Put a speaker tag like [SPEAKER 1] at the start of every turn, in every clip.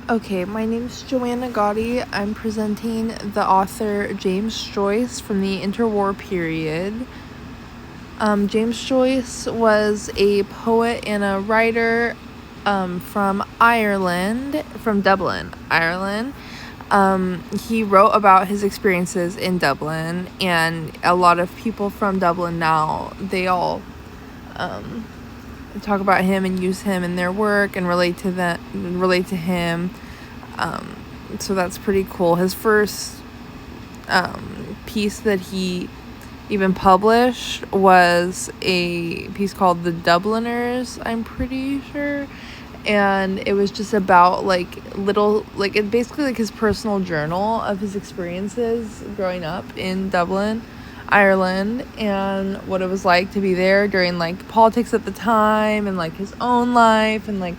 [SPEAKER 1] Okay, my name's Joanna Gotti. I'm presenting the author James Joyce from the interwar period. James Joyce was a poet and a writer from Ireland, from Dublin, Ireland. He wrote about his experiences in Dublin, and a lot of people from Dublin now, they all talk about him and use him in their work and relate to him. So that's pretty cool. His first piece that he even published was a piece called The Dubliners, I'm pretty sure. And it was just about it basically like his personal journal of his experiences growing up in Dublin, Ireland, and what it was like to be there during like politics at the time and like his own life and like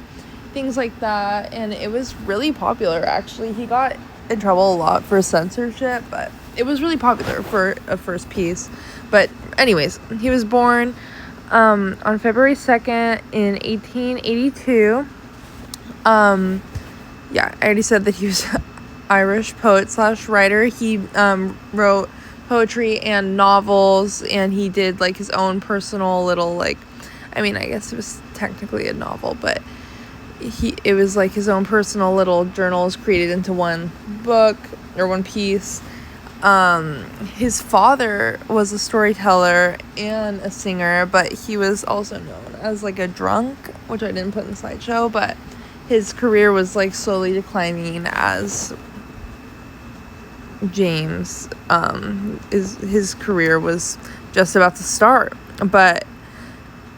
[SPEAKER 1] things like that. And it was really popular, actually. He got in trouble a lot for censorship, but it was really popular for a first piece. But anyways, he was born on February 2nd in 1882. I already said that he was Irish poet / writer. He wrote poetry and novels, and he did like his own personal little I guess it was technically a novel, but it was like his own personal little journals created into one book or one piece. His father was a storyteller and a singer, but he was also known as like a drunk, which I didn't put in the slideshow, but his career was like slowly declining as James his career was just about to start, but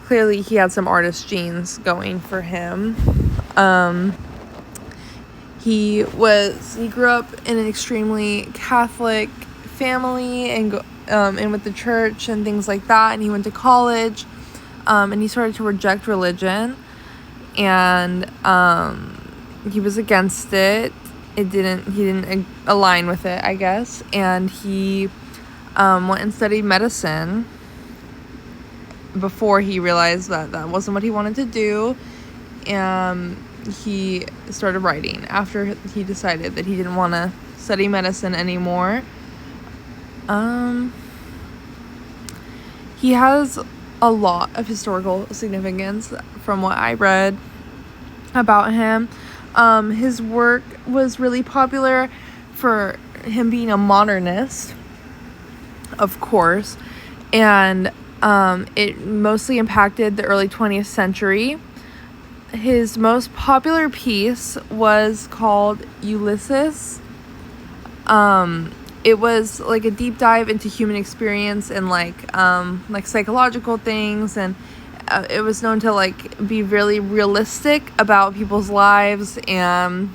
[SPEAKER 1] clearly he had some artist genes going for him. He grew up in an extremely Catholic family and with the church and things like that, and he went to college, and he started to reject religion, and he was against it. He didn't align with it, I guess, and he went and studied medicine before he realized that wasn't what he wanted to do. He started writing after he decided that he didn't want to study medicine anymore. He has a lot of historical significance from what I read about him. His work was really popular for him being a modernist, of course, and it mostly impacted the early 20th century. His most popular piece was called Ulysses. It was like a deep dive into human experience and like psychological things, and it was known to like be really realistic about people's lives and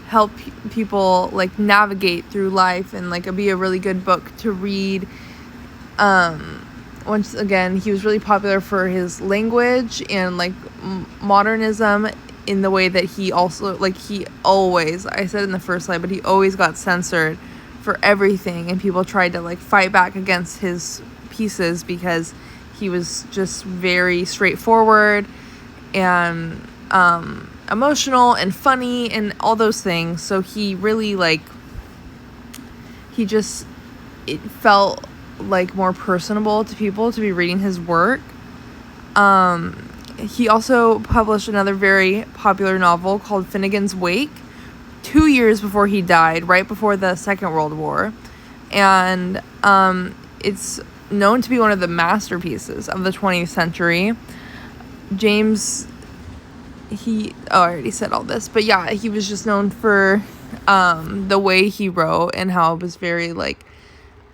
[SPEAKER 1] help people like navigate through life, and like be a really good book to read. Once again, he was really popular for his language and like modernism, in the way that he also he always, I said in the first slide, but he always got censored for everything, and people tried to like fight back against his pieces because he was just very straightforward and emotional and funny and all those things. So he really it felt like more personable to people to be reading his work. He also published another very popular novel called Finnegan's Wake 2 years before he died, right before the Second World War. And it's known to be one of the masterpieces of the 20th century. James, I already said all this, but yeah, he was just known for the way he wrote and how it was very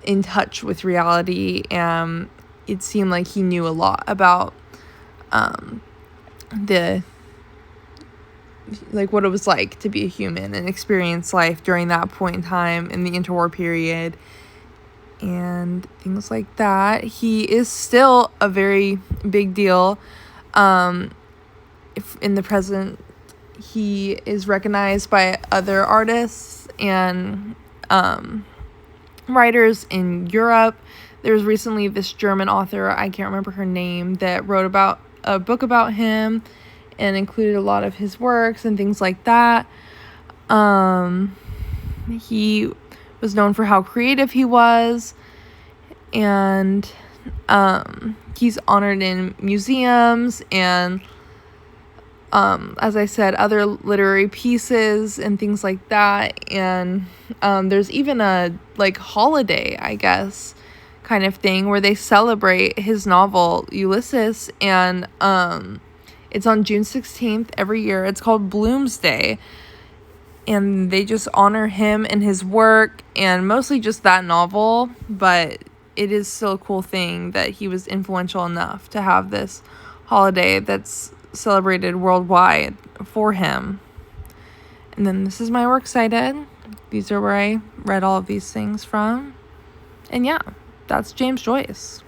[SPEAKER 1] in touch with reality, and it seemed like he knew a lot about what it was like to be a human and experience life during that point in time in the interwar period and things like that. He is still a very big deal. If in the present, he is recognized by other artists and writers in Europe. There was recently this German author, I can't remember her name, that wrote about a book about him, and included a lot of his works and things like that. He was known for how creative he was, and he's honored in museums and, as I said, other literary pieces and things like that. And there's even a holiday, I guess, kind of thing where they celebrate his novel Ulysses, and it's on June 16th every year. It's called Bloomsday, and they just honor him and his work, and mostly just that novel, but it is still a cool thing that he was influential enough to have this holiday that's celebrated worldwide for him. And then this is my works cited. These are where I read all of these things from. And yeah, that's James Joyce.